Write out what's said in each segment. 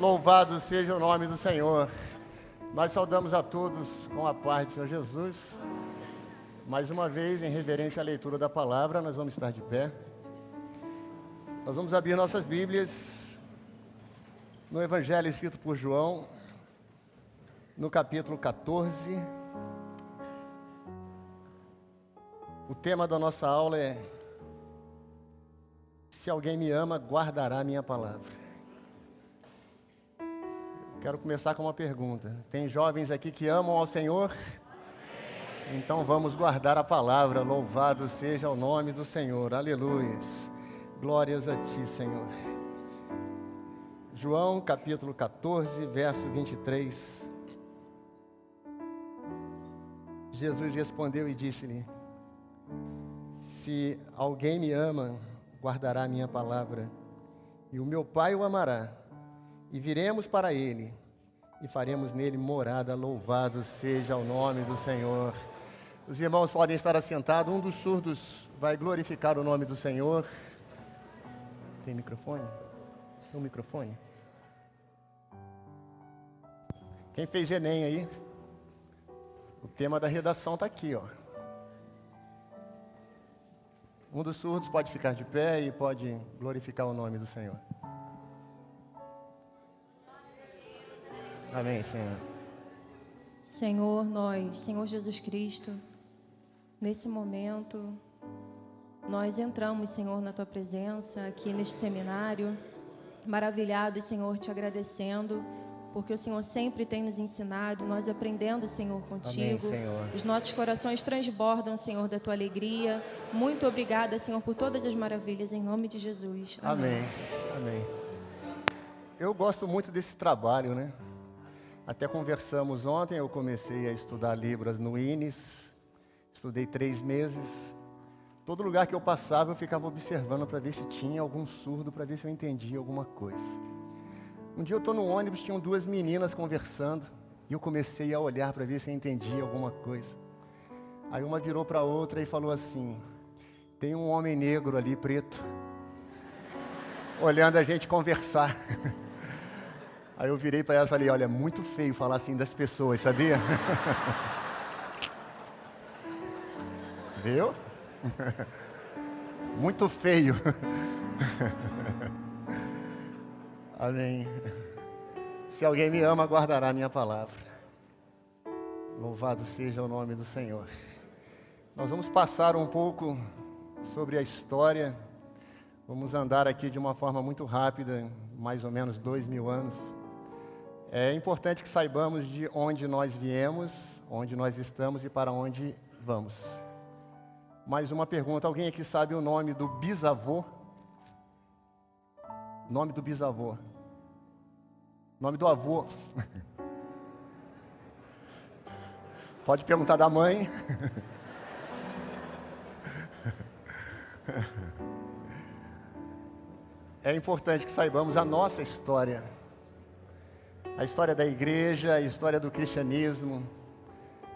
Louvado seja o nome do Senhor. Nós saudamos a todos com a paz do Senhor Jesus. Mais uma vez, em reverência à leitura da palavra, nós vamos estar de pé. Nós vamos abrir nossas Bíblias no Evangelho escrito por João, no capítulo 14. O tema da nossa aula é: se alguém me ama, guardará a minha palavra. Quero começar com uma pergunta. Tem jovens aqui que amam ao Senhor? Amém. Então vamos guardar a palavra. Louvado seja o nome do Senhor. Aleluia. Glórias a ti, Senhor. João capítulo 14, verso 23. Jesus respondeu e disse-lhe: se alguém me ama, guardará a minha palavra, e o meu Pai o amará, e viremos para ele, e faremos nele morada. Louvado seja o nome do Senhor. Os irmãos podem estar assentados. Um dos surdos vai glorificar o nome do Senhor. Tem microfone? Tem um microfone? Quem fez Enem aí? O tema da redação está aqui, ó. Um dos surdos pode ficar de pé e pode glorificar o nome do Senhor. Amém, Senhor. Senhor Jesus Cristo, nesse momento, nós entramos, Senhor, na Tua presença, aqui neste seminário, maravilhados, Senhor, te agradecendo, porque o Senhor sempre tem nos ensinado, nós aprendendo, Senhor, contigo. Amém, Senhor. Os nossos corações transbordam, Senhor, da Tua alegria. Muito obrigada, Senhor, por todas as maravilhas, em nome de Jesus. Amém. Amém. Eu gosto muito desse trabalho, né? Até conversamos ontem, eu comecei a estudar Libras no INES, estudei 3 meses. Todo lugar que eu passava, eu ficava observando para ver se tinha algum surdo, para ver se eu entendia alguma coisa. Um dia eu estou no ônibus, tinham 2 meninas conversando, e eu comecei a olhar para ver se eu entendia alguma coisa. Aí uma virou para a outra e falou assim: tem um homem negro ali, preto, olhando a gente conversar. Aí eu virei para ela e falei: olha, é muito feio falar assim das pessoas, sabia? Viu? Muito feio. Amém. Se alguém me ama, guardará a minha palavra. Louvado seja o nome do Senhor. Nós vamos passar um pouco sobre a história. Vamos andar aqui de uma forma muito rápida, mais ou menos 2000 anos. É importante que saibamos de onde nós viemos, onde nós estamos e para onde vamos. Mais uma pergunta: alguém aqui sabe o nome do bisavô? Nome do bisavô. Nome do avô. Pode perguntar da mãe. É importante que saibamos a nossa história. A história da igreja, a história do cristianismo,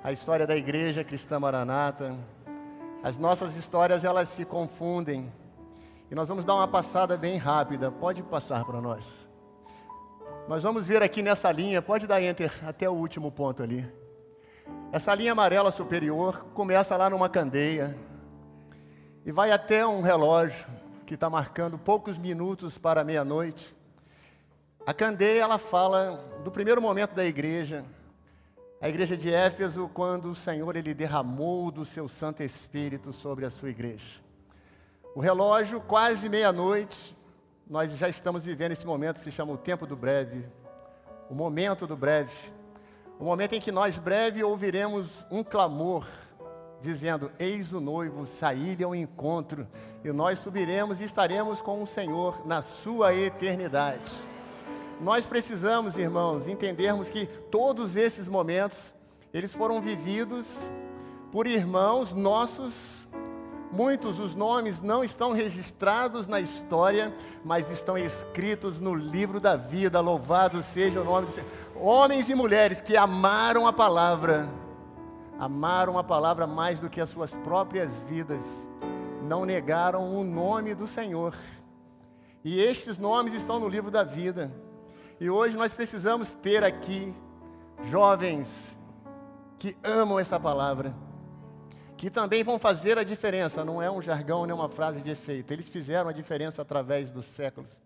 a história da igreja cristã Maranata. As nossas histórias, elas se confundem. E nós vamos dar uma passada bem rápida. Pode passar para nós. Nós vamos ver aqui nessa linha, pode dar enter até o último ponto ali. Essa linha amarela superior começa lá numa candeia e vai até um relógio que está marcando poucos minutos para meia-noite. A candeia, ela fala do primeiro momento da igreja, a igreja de Éfeso, quando o Senhor ele derramou do seu Santo Espírito sobre a sua igreja. O relógio, quase meia-noite, nós já estamos vivendo esse momento que se chama o tempo do breve, o momento do breve, o momento em que nós breve ouviremos um clamor, dizendo: eis o noivo, saí-lhe ao encontro, e nós subiremos e estaremos com o Senhor na sua eternidade. Nós precisamos, irmãos, entendermos que todos esses momentos, eles foram vividos por irmãos nossos. Muitos, os nomes não estão registrados na história, mas estão escritos no livro da vida. Louvado seja o nome do Senhor. Homens e mulheres que amaram a palavra mais do que as suas próprias vidas, não negaram o nome do Senhor. E estes nomes estão no livro da vida. E hoje nós precisamos ter aqui jovens que amam essa palavra, que também vão fazer a diferença. Não é um jargão, nem uma frase de efeito. Eles fizeram a diferença através dos séculos.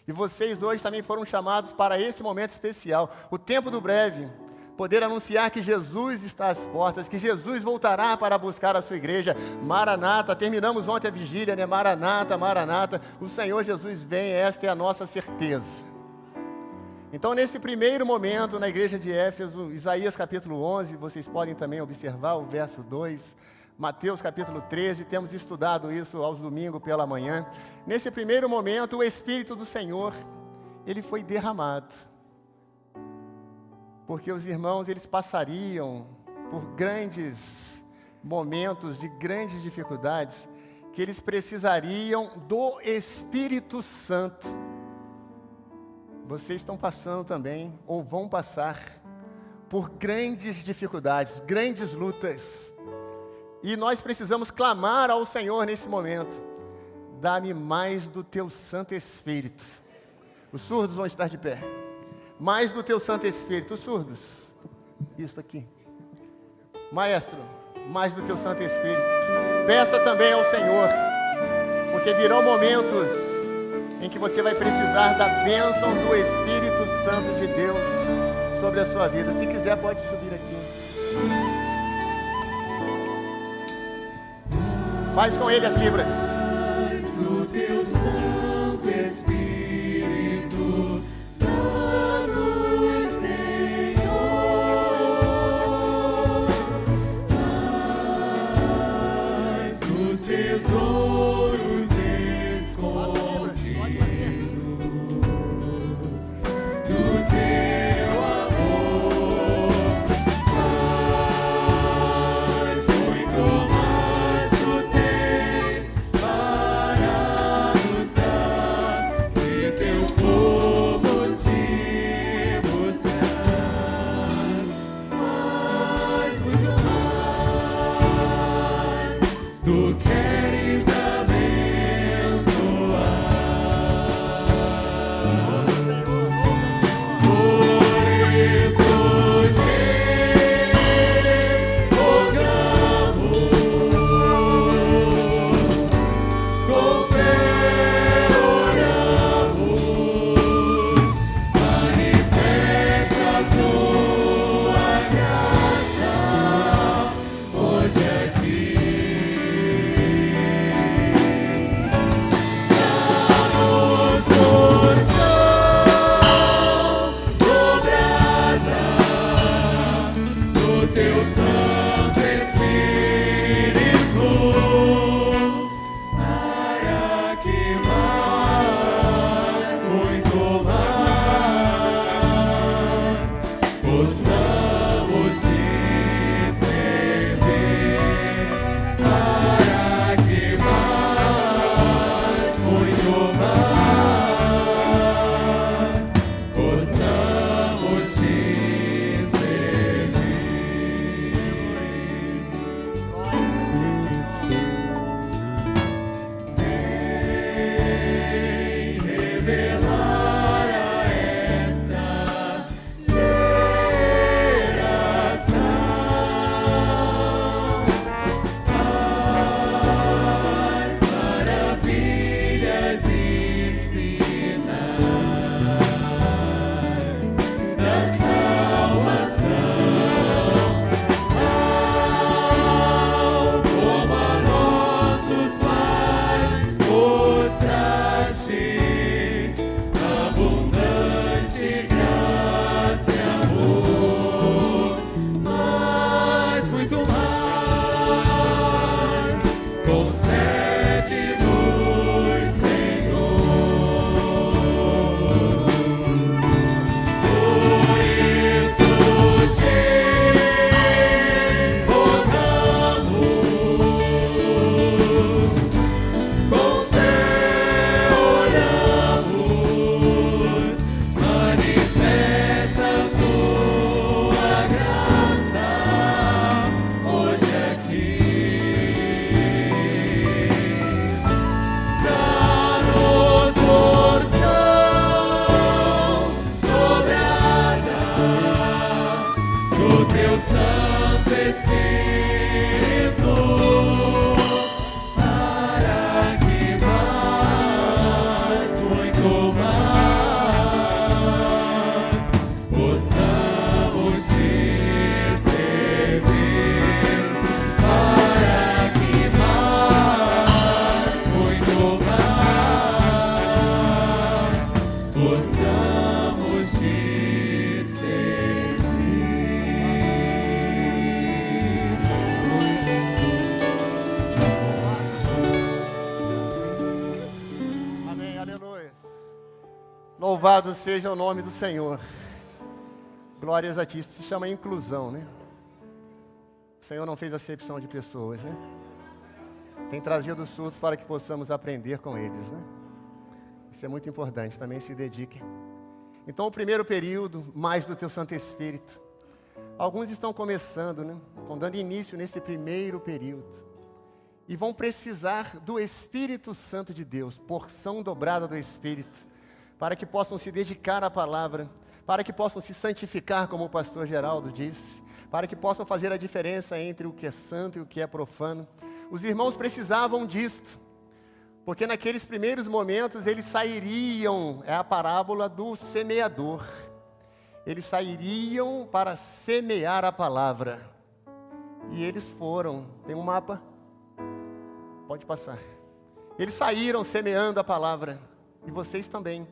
E vocês hoje também foram chamados para esse momento especial, o tempo do breve, poder anunciar que Jesus está às portas, que Jesus voltará para buscar a sua igreja. Maranata, terminamos ontem a vigília, né? Maranata, Maranata, o Senhor Jesus vem, esta é a nossa certeza. Então, nesse primeiro momento, na igreja de Éfeso, Isaías capítulo 11, vocês podem também observar o verso 2, Mateus capítulo 13, temos estudado isso aos domingos pela manhã. Nesse primeiro momento, o Espírito do Senhor, ele foi derramado. Porque os irmãos, eles passariam por grandes momentos de grandes dificuldades, que eles precisariam do Espírito Santo. Vocês estão passando também, ou vão passar, por grandes dificuldades, grandes lutas. E nós precisamos clamar ao Senhor nesse momento: dá-me mais do teu Santo Espírito. Os surdos vão estar de pé. Mais do teu Santo Espírito. Os surdos, isso aqui. Maestro, mais do teu Santo Espírito. Peça também ao Senhor, porque virão momentos em que você vai precisar da bênção do Espírito Santo de Deus sobre a sua vida. Se quiser, pode subir aqui. Faz com ele as libras. Do teu Santo Espírito, dá-nos, Senhor, mais dos tesouros escondidos do teu amor, mais, muito mais tu tens para nos dar, Teu Santo Espírito, para que mais, muito mais, possamos te servir, para que mais, muito mais, possamos te Amém, aleluia. Louvado seja o nome do Senhor. Glórias a ti. Isso se chama inclusão, né? O Senhor não fez acepção de pessoas, né? Tem trazido os surdos para que possamos aprender com eles, né? Isso é muito importante, também se dedique. Então, o primeiro período, mais do teu Santo Espírito. Alguns estão começando, né? Estão dando início nesse primeiro período. E vão precisar do Espírito Santo de Deus, porção dobrada do Espírito, para que possam se dedicar à palavra, para que possam se santificar, como o pastor Geraldo disse, para que possam fazer a diferença entre o que é santo e o que é profano. Os irmãos precisavam disto, porque naqueles primeiros momentos eles sairiam, é a parábola do semeador, eles sairiam para semear a palavra, e eles foram. Tem um mapa? Pode passar. Eles saíram semeando a palavra, e vocês também.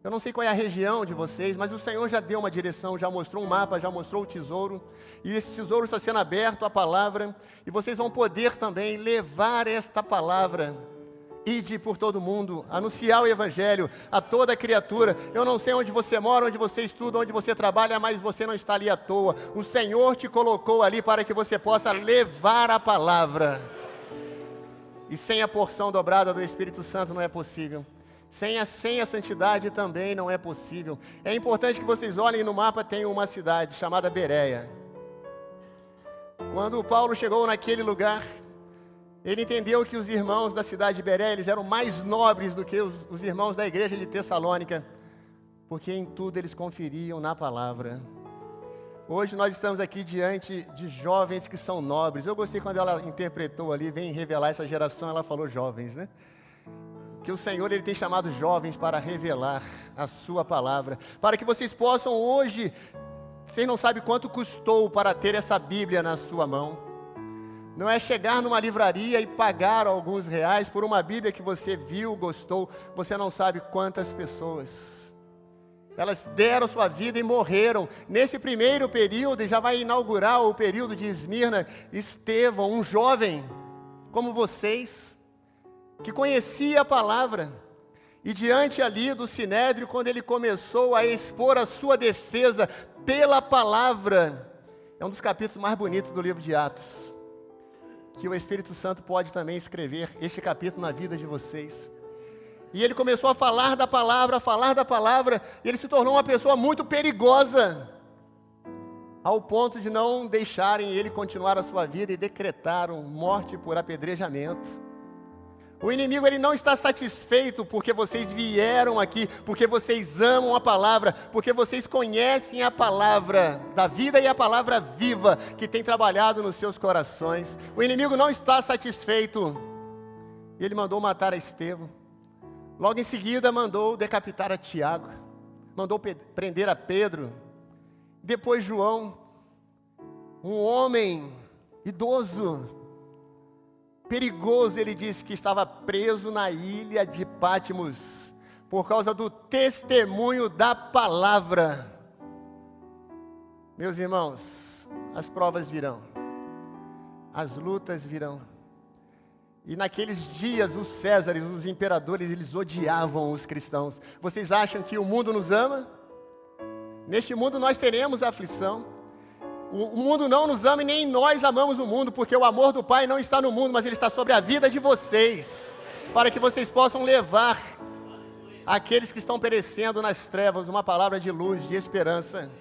Eu não sei qual é a região de vocês, mas o Senhor já deu uma direção, já mostrou um mapa, já mostrou o tesouro, e esse tesouro está sendo aberto, a palavra, e vocês vão poder também levar esta palavra. Ide por todo mundo, anunciar o Evangelho a toda criatura. Eu não sei onde você mora, onde você estuda, onde você trabalha, mas você não está ali à toa. O Senhor te colocou ali para que você possa levar a palavra. E sem a porção dobrada do Espírito Santo não é possível. Sem a santidade também não é possível. É importante que vocês olhem no mapa, tem uma cidade chamada Bereia. Quando Paulo chegou naquele lugar, ele entendeu que os irmãos da cidade de Bereia, eles eram mais nobres do que os irmãos da igreja de Tessalônica, porque em tudo eles conferiam na palavra. Hoje nós estamos aqui diante de jovens que são nobres. Eu gostei quando ela interpretou ali, vem revelar essa geração, ela falou jovens, né? Que o Senhor, Ele tem chamado jovens para revelar a sua palavra, para que vocês possam hoje, vocês não sabem quanto custou para ter essa Bíblia na sua mão. Não é chegar numa livraria e pagar alguns reais por uma Bíblia que você viu, gostou. Você não sabe quantas pessoas. Elas deram sua vida e morreram. Nesse primeiro período, e já vai inaugurar o período de Esmirna, Estevão, um jovem como vocês, que conhecia a palavra, e diante ali do Sinédrio, quando ele começou a expor a sua defesa pela palavra, é um dos capítulos mais bonitos do livro de Atos, que o Espírito Santo pode também escrever este capítulo na vida de vocês. E ele começou a falar da palavra, e ele se tornou uma pessoa muito perigosa, ao ponto de não deixarem ele continuar a sua vida e decretaram morte por apedrejamento. O inimigo, ele não está satisfeito porque vocês vieram aqui, porque vocês amam a palavra, porque vocês conhecem a palavra da vida e a palavra viva que tem trabalhado nos seus corações. O inimigo não está satisfeito, e ele mandou matar a Estevão. Logo em seguida mandou decapitar a Tiago, mandou prender a Pedro, depois João, um homem idoso, perigoso, ele disse que estava preso na ilha de Patmos, por causa do testemunho da palavra. Meus irmãos, as provas virão, as lutas virão. E naqueles dias, os Césares, os imperadores, eles odiavam os cristãos. Vocês acham que o mundo nos ama? Neste mundo nós teremos aflição. O mundo não nos ama e nem nós amamos o mundo, porque o amor do Pai não está no mundo, mas ele está sobre a vida de vocês, para que vocês possam levar àqueles que estão perecendo nas trevas uma palavra de luz, de esperança.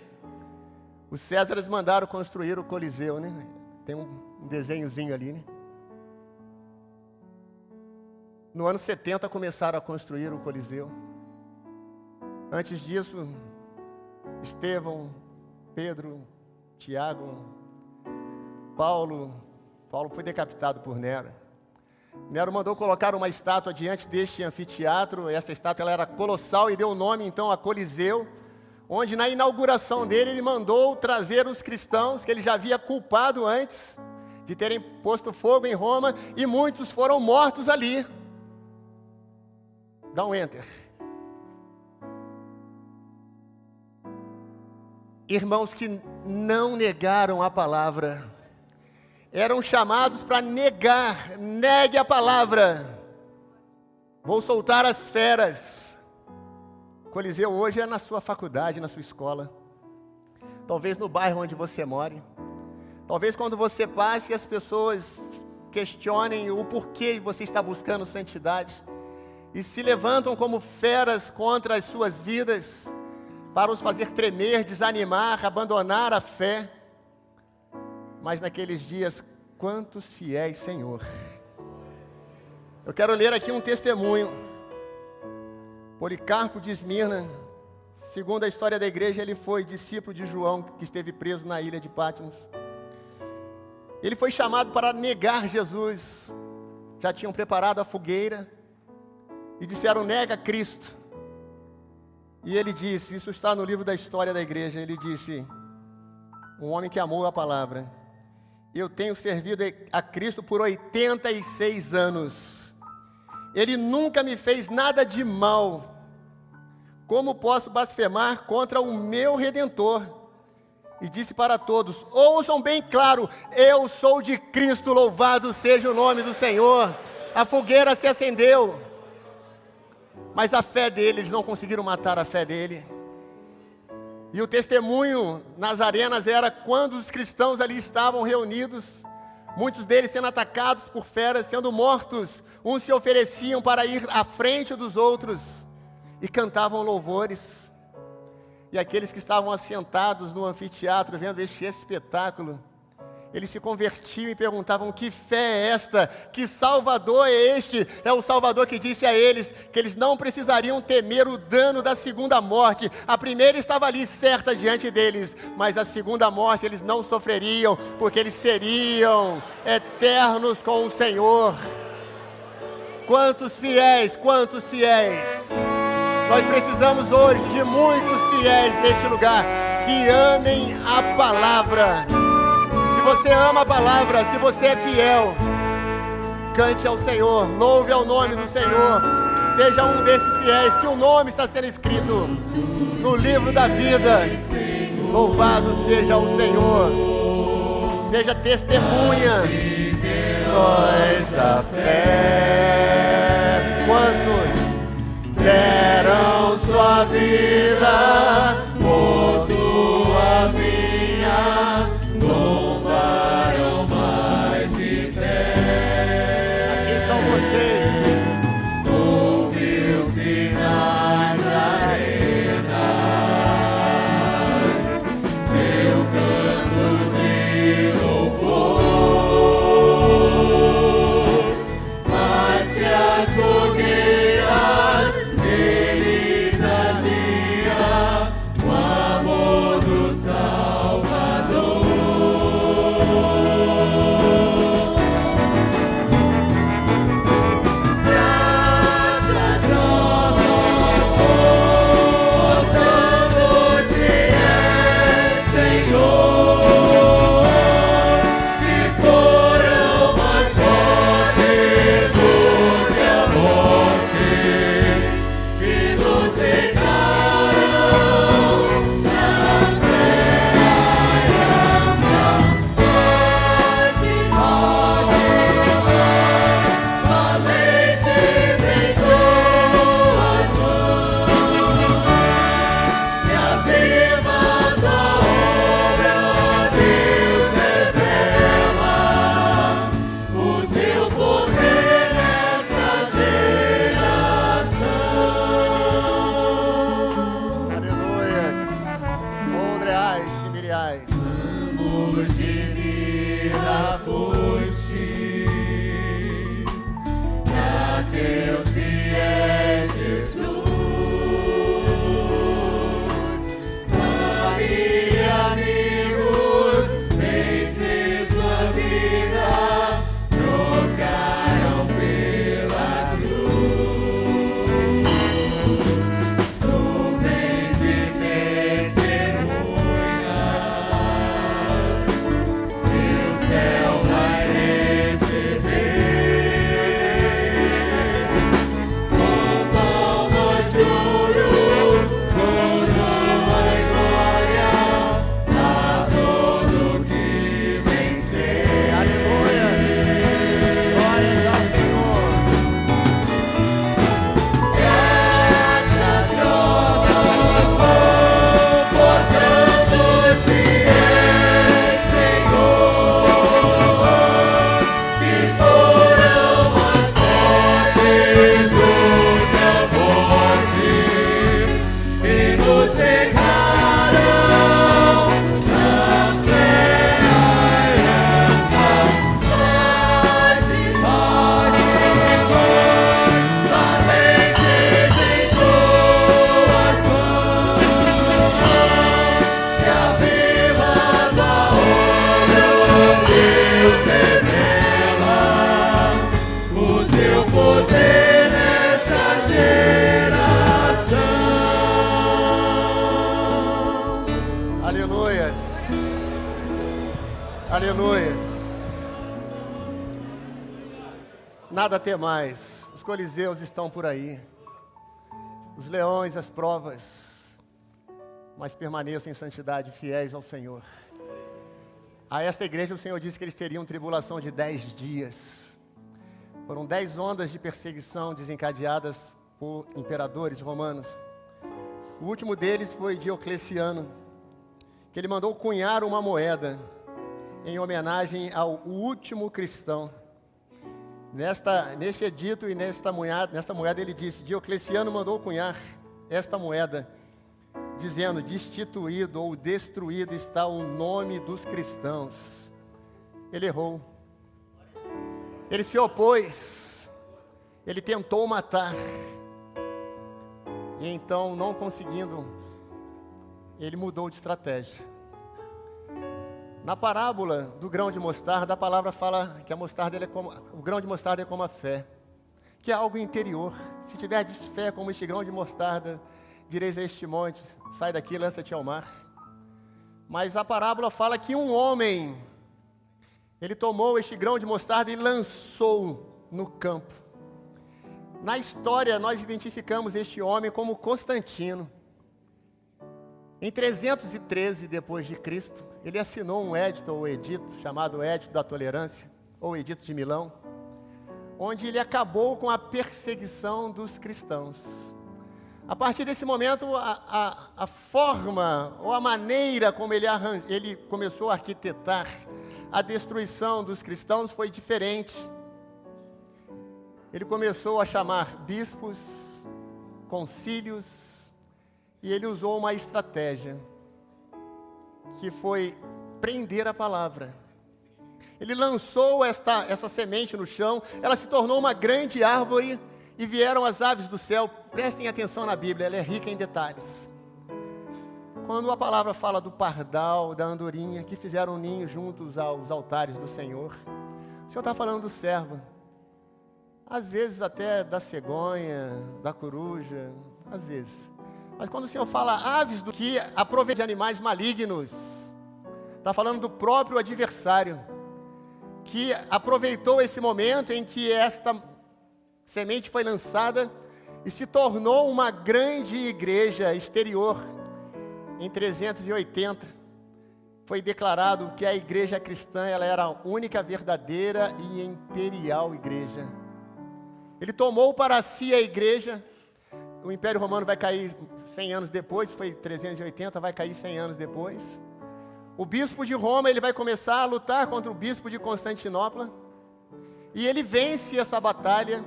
Os Césares mandaram construir o Coliseu, né? Tem um desenhozinho ali, né? No ano 70 começaram a construir o Coliseu. Antes disso, Estevão, Pedro, Tiago, Paulo foi decapitado por Nero. Nero mandou colocar uma estátua diante deste anfiteatro. Essa estátua ela era colossal e deu o nome então a Coliseu, onde na inauguração dele ele mandou trazer os cristãos que ele já havia culpado antes de terem posto fogo em Roma, e muitos foram mortos ali. Dá um enter. Irmãos que não negaram a palavra, eram chamados para negar. Negue a palavra. Vou soltar as feras. Coliseu hoje é na sua faculdade, na sua escola, talvez no bairro onde você more, talvez quando você passe as pessoas questionem o porquê você está buscando santidade e se levantam como feras contra as suas vidas para os fazer tremer, desanimar, abandonar a fé. Mas naqueles dias, quantos fiéis, Senhor. Eu quero ler aqui um testemunho. Policarpo de Esmirna, segundo a história da igreja, ele foi discípulo de João, que esteve preso na ilha de Patmos. Ele foi chamado para negar Jesus. Já tinham preparado a fogueira e disseram: nega Cristo. E ele disse, isso está no livro da história da igreja, ele disse: um homem que amou a palavra, eu tenho servido a Cristo por 86 anos. Ele nunca me fez nada de mal. Como posso blasfemar contra o meu Redentor? E disse para todos: ouçam bem claro, eu sou de Cristo, louvado seja o nome do Senhor. A fogueira se acendeu, mas a fé deles, não conseguiram matar a fé dele. E o testemunho nas arenas era quando os cristãos ali estavam reunidos, muitos deles sendo atacados por feras, sendo mortos. Uns se ofereciam para ir à frente dos outros e cantavam louvores. E aqueles que estavam assentados no anfiteatro, vendo este espetáculo, eles se convertiam e perguntavam: que fé é esta? Que Salvador é este? É o Salvador que disse a eles que eles não precisariam temer o dano da segunda morte. A primeira estava ali certa diante deles, mas a segunda morte eles não sofreriam, porque eles seriam eternos com o Senhor. Quantos fiéis, quantos fiéis! Nós precisamos hoje de muitos fiéis neste lugar, que amem a palavra. Se você ama a palavra, se você é fiel, cante ao Senhor, louve ao nome do Senhor. Seja um desses fiéis, que o nome está sendo escrito no livro da vida. Louvado seja o Senhor. Seja testemunha, heróis da fé. Quantos deram sua vida por tua vinha, tombaram mais de pé. Aqui estão vocês. Ouviu-se nas arenas seu canto de louvor, mas que as fogueiras deles adia o amor do Salvador. Amigos Aleluias. Aleluias. Nada a ter mais. Os coliseus estão por aí. Os leões, as provas. Mas permaneçam em santidade, fiéis ao Senhor. A esta igreja o Senhor disse que eles teriam tribulação de 10 dias. Foram 10 ondas de perseguição desencadeadas por imperadores romanos. O último deles foi Diocleciano, que ele mandou cunhar uma moeda em homenagem ao último cristão. Neste edito e nesta moeda ele disse: Diocleciano mandou cunhar esta moeda, dizendo: destituído ou destruído está o nome dos cristãos. Ele errou. Ele se opôs. Ele tentou matar. E então, não conseguindo, ele mudou de estratégia. Na parábola do grão de mostarda, a palavra fala que a mostarda o grão de mostarda é como a fé, que é algo interior. Se tiverdes fé como este grão de mostarda, direis a este monte: sai daqui, lança-te ao mar. Mas a parábola fala que um homem, ele tomou este grão de mostarda e lançou no campo. Na história, nós identificamos este homem como Constantino. Em 313 depois de Cristo, ele assinou um edito ou edito chamado Edito da Tolerância, ou Edito de Milão, onde ele acabou com a perseguição dos cristãos. A partir desse momento, a forma ou a maneira como ele começou a arquitetar a destruição dos cristãos foi diferente. Ele começou a chamar bispos, concílios, e ele usou uma estratégia, que foi prender a palavra. Ele lançou essa semente no chão, ela se tornou uma grande árvore, e vieram as aves do céu. Prestem atenção na Bíblia, ela é rica em detalhes. Quando a palavra fala do pardal, da andorinha, que fizeram um ninho juntos aos altares do Senhor, o Senhor está falando do servo. Às vezes até da cegonha, da coruja, às vezes. Mas quando o Senhor fala aves do que aproveitam de animais malignos, está falando do próprio adversário, que aproveitou esse momento em que esta semente foi lançada e se tornou uma grande igreja exterior. Em 380, foi declarado que a igreja cristã ela era a única verdadeira e imperial igreja. Ele tomou para si a igreja. O Império Romano vai cair 100 anos depois, foi 380, vai cair 100 anos depois. O bispo de Roma, ele vai começar a lutar contra o bispo de Constantinopla, e ele vence essa batalha,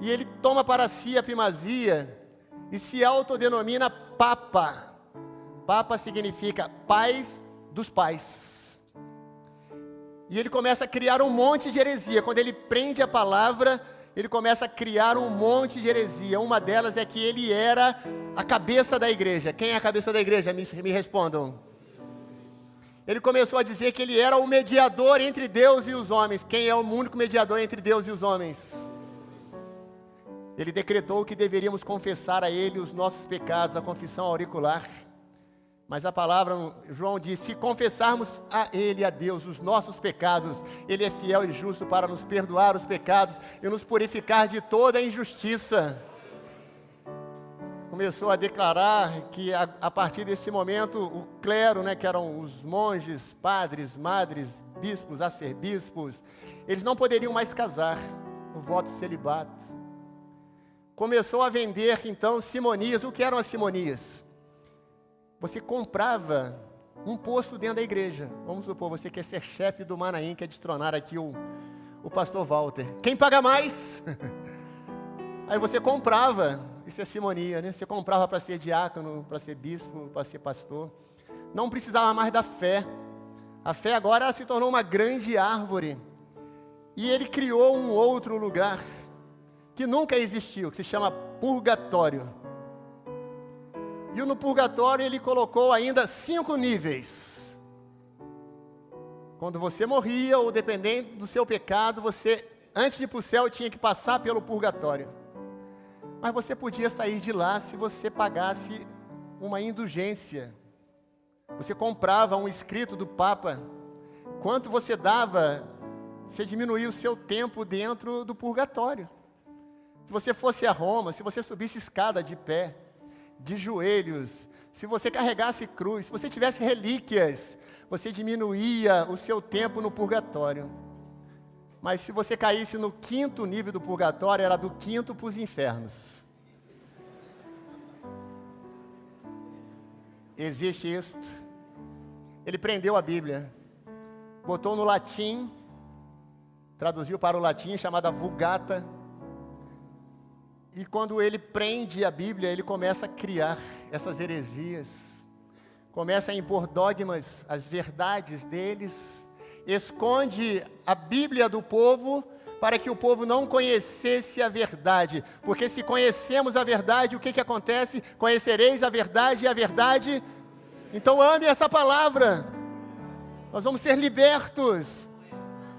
e ele toma para si a primazia, e se autodenomina Papa. Papa significa pais dos pais. E ele começa a criar um monte de heresia. Quando ele prende a palavra, ele começa a criar um monte de heresia. Uma delas é que ele era a cabeça da igreja. Quem é a cabeça da igreja? Me respondam. Ele começou a dizer que ele era o mediador entre Deus e os homens. Quem é o único mediador entre Deus e os homens? Ele decretou que deveríamos confessar a ele os nossos pecados, a confissão auricular. Mas a palavra, João diz: se confessarmos a Ele, a Deus, os nossos pecados, Ele é fiel e justo para nos perdoar os pecados e nos purificar de toda a injustiça. Começou a declarar que a partir desse momento, o clero, que eram os monges, padres, madres, bispos, arcebispos, eles não poderiam mais casar, o voto celibato. Começou a vender, então, simonias. O que eram as simonias? Você comprava um posto dentro da igreja. Vamos supor, você quer ser chefe do Manaim, quer destronar aqui o pastor Walter. Quem paga mais? Aí você comprava, isso é simonia, Você comprava para ser diácono, para ser bispo, para ser pastor. Não precisava mais da fé. A fé agora se tornou uma grande árvore. E ele criou um outro lugar, que nunca existiu, que se chama purgatório. E no purgatório ele colocou ainda 5 níveis. Quando você morria, ou dependendo do seu pecado, você, antes de ir para o céu, tinha que passar pelo purgatório. Mas você podia sair de lá se você pagasse uma indulgência. Você comprava um escrito do Papa. Quanto você dava, você diminuía o seu tempo dentro do purgatório. Se você fosse a Roma, se você subisse escada de pé, de joelhos, se você carregasse cruz, se você tivesse relíquias, você diminuía o seu tempo no purgatório. Mas se você caísse no 5º nível do purgatório, era do 5º para os infernos. Existe isto. Ele prendeu a Bíblia, botou no latim, traduziu para o latim, chamada Vulgata. E quando ele prende a Bíblia, ele começa a criar essas heresias, começa a impor dogmas, as verdades deles, esconde a Bíblia do povo, para que o povo não conhecesse a verdade, porque se conhecemos a verdade, o que acontece? Conhecereis a verdade e a verdade, então ame essa palavra, nós vamos ser libertos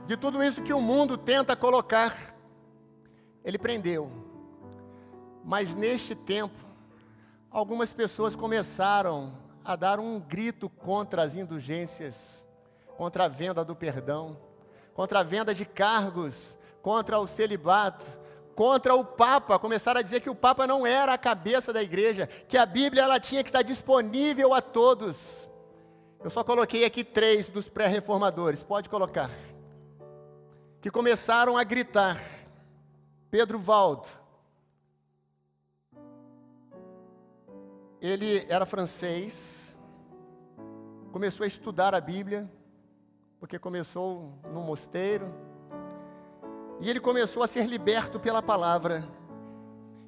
de tudo isso que o mundo tenta colocar. Ele prendeu, mas neste tempo, algumas pessoas começaram a dar um grito contra as indulgências, contra a venda do perdão, contra a venda de cargos, contra o celibato, contra o Papa. Começaram a dizer que o Papa não era a cabeça da igreja, que a Bíblia ela tinha que estar disponível a todos. Eu só coloquei aqui 3 dos pré-reformadores, pode colocar, que começaram a gritar. Pedro Valdo, ele era francês, começou a estudar a Bíblia, porque começou no mosteiro, e ele começou a ser liberto pela palavra.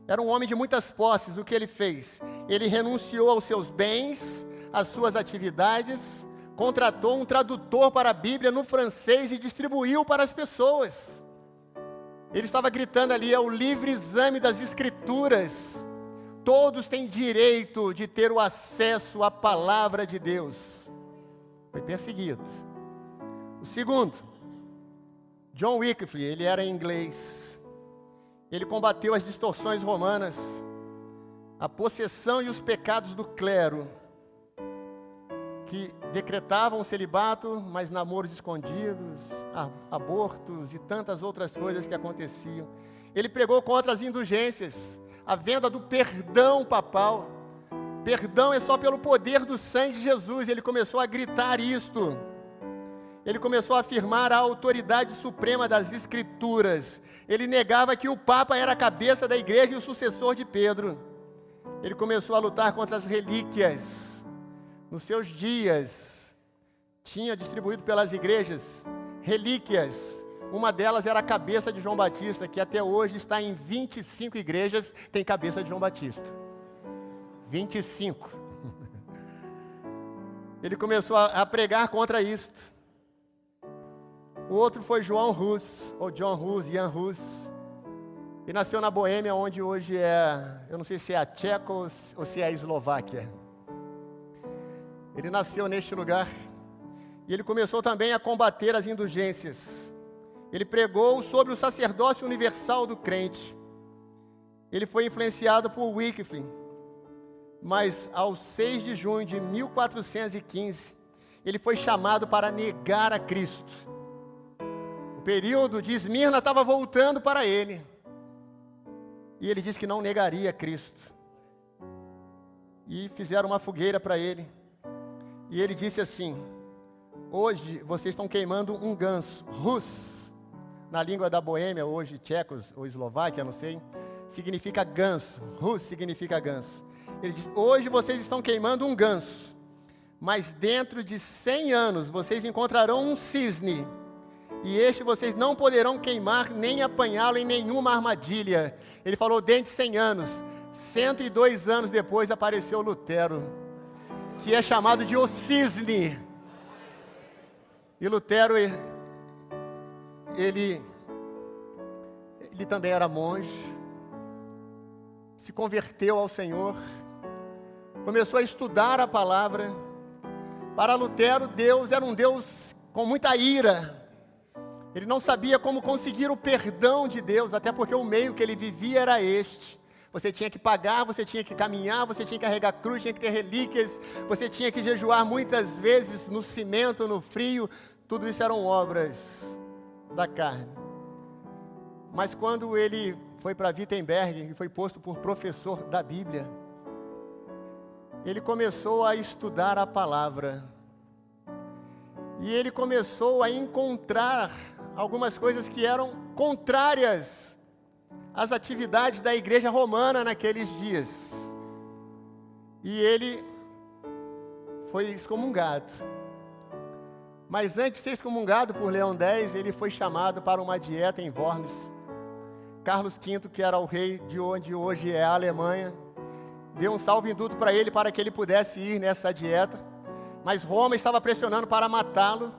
Era um homem de muitas posses. O que ele fez? Ele renunciou aos seus bens, às suas atividades, contratou um tradutor para a Bíblia no francês e distribuiu para as pessoas. Ele estava gritando ali, é o livre exame das Escrituras. Todos têm direito de ter o acesso à palavra de Deus. Foi perseguido. O segundo, John Wycliffe, ele era inglês. Ele combateu as distorções romanas, a possessão e os pecados do clero, que decretavam o celibato, mas namoros escondidos, abortos e tantas outras coisas que aconteciam. Ele pregou contra as indulgências, a venda do perdão papal. Perdão é só pelo poder do sangue de Jesus. Ele começou a gritar isto. Ele começou a afirmar a autoridade suprema das Escrituras. Ele negava que o Papa era a cabeça da igreja e o sucessor de Pedro. Ele começou a lutar contra as relíquias. Nos seus dias, tinha distribuído pelas igrejas relíquias. Uma delas era a cabeça de João Batista, que até hoje está em 25 igrejas, tem cabeça de João Batista. 25. Ele começou a pregar contra isto. O outro foi João Hus, ou John Hus, Jan Hus. Ele nasceu na Boêmia, onde hoje eu não sei se é a Tcheca ou se é a Eslováquia. Ele nasceu neste lugar. E ele começou também a combater as indulgências. Ele pregou sobre o sacerdócio universal do crente. Ele foi influenciado por Wycliffe. Mas aos 6 de junho de 1415, ele foi chamado para negar a Cristo. O período de Esmirna estava voltando para ele. E ele disse que não negaria Cristo. E fizeram uma fogueira para ele. E ele disse assim: hoje vocês estão queimando um ganso. Rus, na língua da Boêmia, hoje tchecos ou eslováquia, não sei, significa ganso. Rus significa ganso. Ele diz: hoje vocês estão queimando um ganso, mas dentro de 100 anos vocês encontrarão um cisne, e este vocês não poderão queimar nem apanhá-lo em nenhuma armadilha. Ele falou dentro de 100 anos. 102 anos depois apareceu Lutero, que é chamado de o cisne. E Lutero, ele também era monge, se converteu ao Senhor, começou a estudar a palavra. Para Lutero, Deus era um Deus com muita ira. Ele não sabia como conseguir o perdão de Deus, até porque o meio que ele vivia era este. Você tinha que pagar, você tinha que caminhar, você tinha que carregar cruz, tinha que ter relíquias, você tinha que jejuar muitas vezes no cimento, no frio. Tudo isso eram obras da carne. Mas quando ele foi para Wittenberg e foi posto por professor da Bíblia, ele começou a estudar a palavra. E ele começou a encontrar algumas coisas que eram contrárias às atividades da igreja romana naqueles dias. E ele foi excomungado. Mas antes de ser excomungado por Leão X, ele foi chamado para uma dieta em Worms. Carlos V, que era o rei de onde hoje é a Alemanha, deu um salvo-induto para ele para que ele pudesse ir nessa dieta. Mas Roma estava pressionando para matá-lo.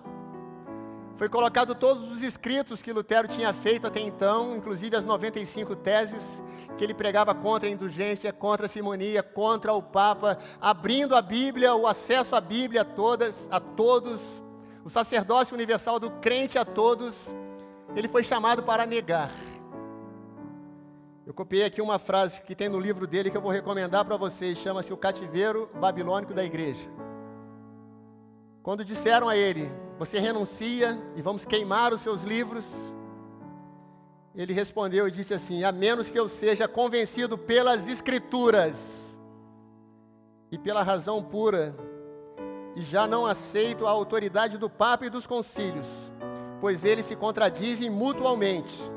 Foi colocado todos os escritos que Lutero tinha feito até então, inclusive as 95 teses, que ele pregava contra a indulgência, contra a simonia, contra o Papa, abrindo a Bíblia, o acesso à Bíblia a todos, o sacerdócio universal do crente a todos. Ele foi chamado para negar. Eu copiei aqui uma frase que tem no livro dele que eu vou recomendar para vocês, chama-se O Cativeiro Babilônico da Igreja. Quando disseram a ele, você renuncia e vamos queimar os seus livros, ele respondeu e disse assim, a menos que eu seja convencido pelas Escrituras e pela razão pura, e já não aceito a autoridade do Papa e dos concílios, pois eles se contradizem mutuamente.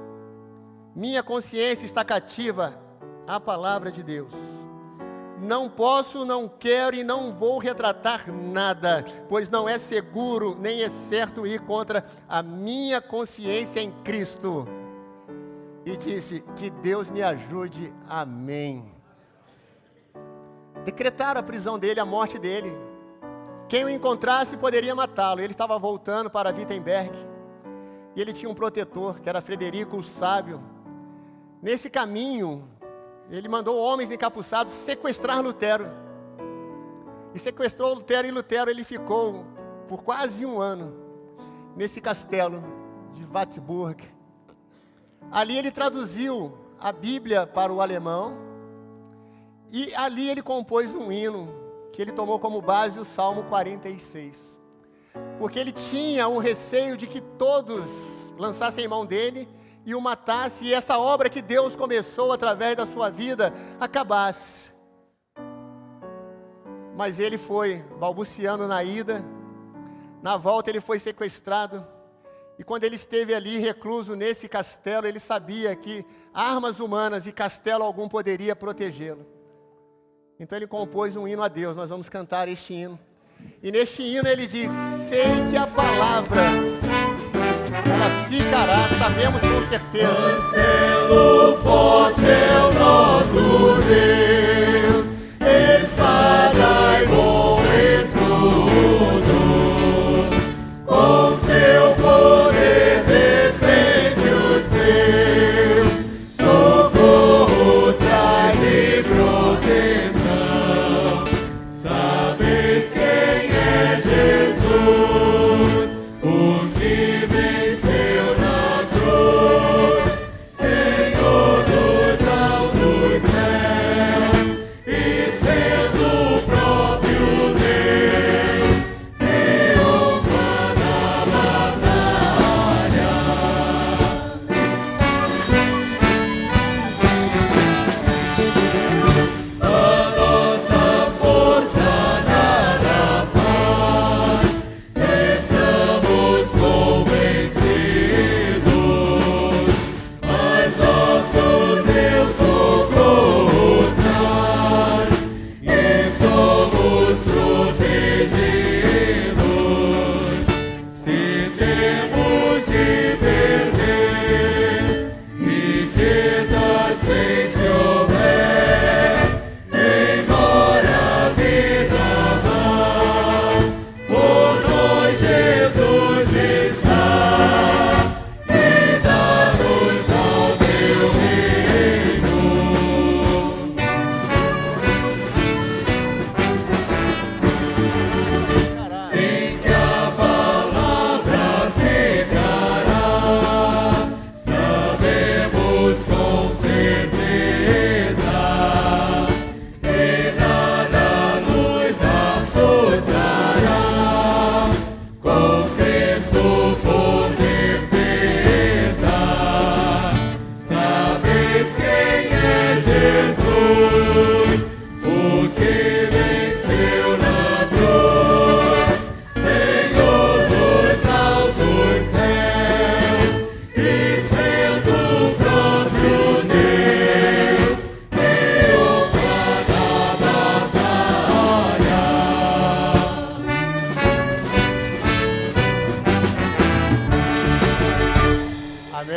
Minha consciência está cativa à palavra de Deus. Não posso, não quero e não vou retratar nada, pois não é seguro nem é certo ir contra a minha consciência em Cristo. E disse, que Deus me ajude, amém. Decretaram a prisão dele, a morte dele. Quem o encontrasse poderia matá-lo. Ele estava voltando para Wittenberg, e ele tinha um protetor, que era Frederico o Sábio. Nesse caminho, ele mandou homens encapuçados sequestrar Lutero. E sequestrou Lutero, e Lutero ele ficou por quase um ano nesse castelo de Wartburg. Ali ele traduziu a Bíblia para o alemão, e ali ele compôs um hino, que ele tomou como base o Salmo 46. Porque ele tinha um receio de que todos lançassem mão dele e o matasse, e essa obra que Deus começou através da sua vida acabasse. Mas ele foi balbuciando na ida, na volta ele foi sequestrado, e quando ele esteve ali recluso nesse castelo, ele sabia que armas humanas e castelo algum poderia protegê-lo. Então ele compôs um hino a Deus, nós vamos cantar este hino. E neste hino ele diz, sei que a palavra ela ficará, sabemos com certeza. Castelo forte é o nosso Deus, espada e bom escudo, com seu poder defende os seus, socorro traz e proteção. Sabes quem é Jesus, o que venceu na cruz, Senhor dos altos céus.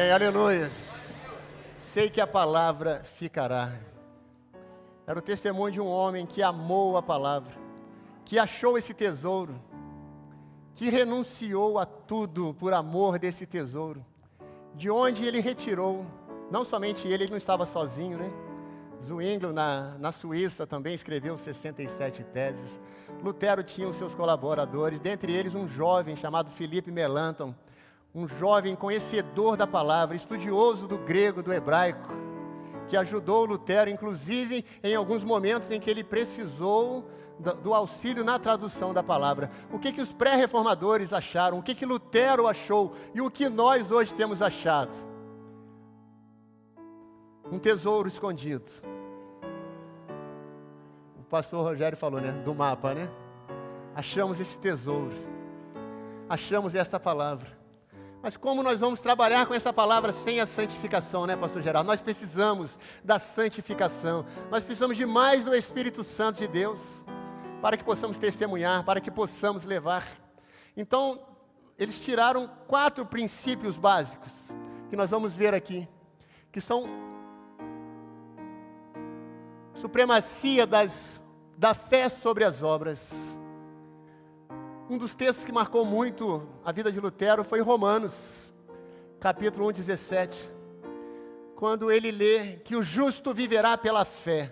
Amém, aleluias. Sei que a palavra ficará. Era o testemunho de um homem que amou a palavra, que achou esse tesouro, que renunciou a tudo por amor desse tesouro, de onde ele retirou, não somente ele não estava sozinho, né? Zwinglio, na Suíça, também escreveu 67 teses. Lutero tinha os seus colaboradores, dentre eles um jovem chamado Philippe Melanchthon, um jovem conhecedor da palavra, estudioso do grego, do hebraico, que ajudou Lutero, inclusive em alguns momentos em que ele precisou do auxílio na tradução da palavra. O que os pré-reformadores acharam, o que Lutero achou e o que nós hoje temos achado? Um tesouro escondido. O pastor Rogério falou, né, do mapa, né? Achamos esse tesouro, achamos esta palavra. Mas como nós vamos trabalhar com essa palavra sem a santificação, né, pastor Geraldo? Nós precisamos da santificação, nós precisamos de mais do Espírito Santo de Deus, para que possamos testemunhar, para que possamos levar. Então, eles tiraram 4 princípios básicos, que nós vamos ver aqui, que são supremacia da fé sobre as obras. Um dos textos que marcou muito a vida de Lutero foi Romanos, capítulo 1, 17, quando ele lê que o justo viverá pela fé.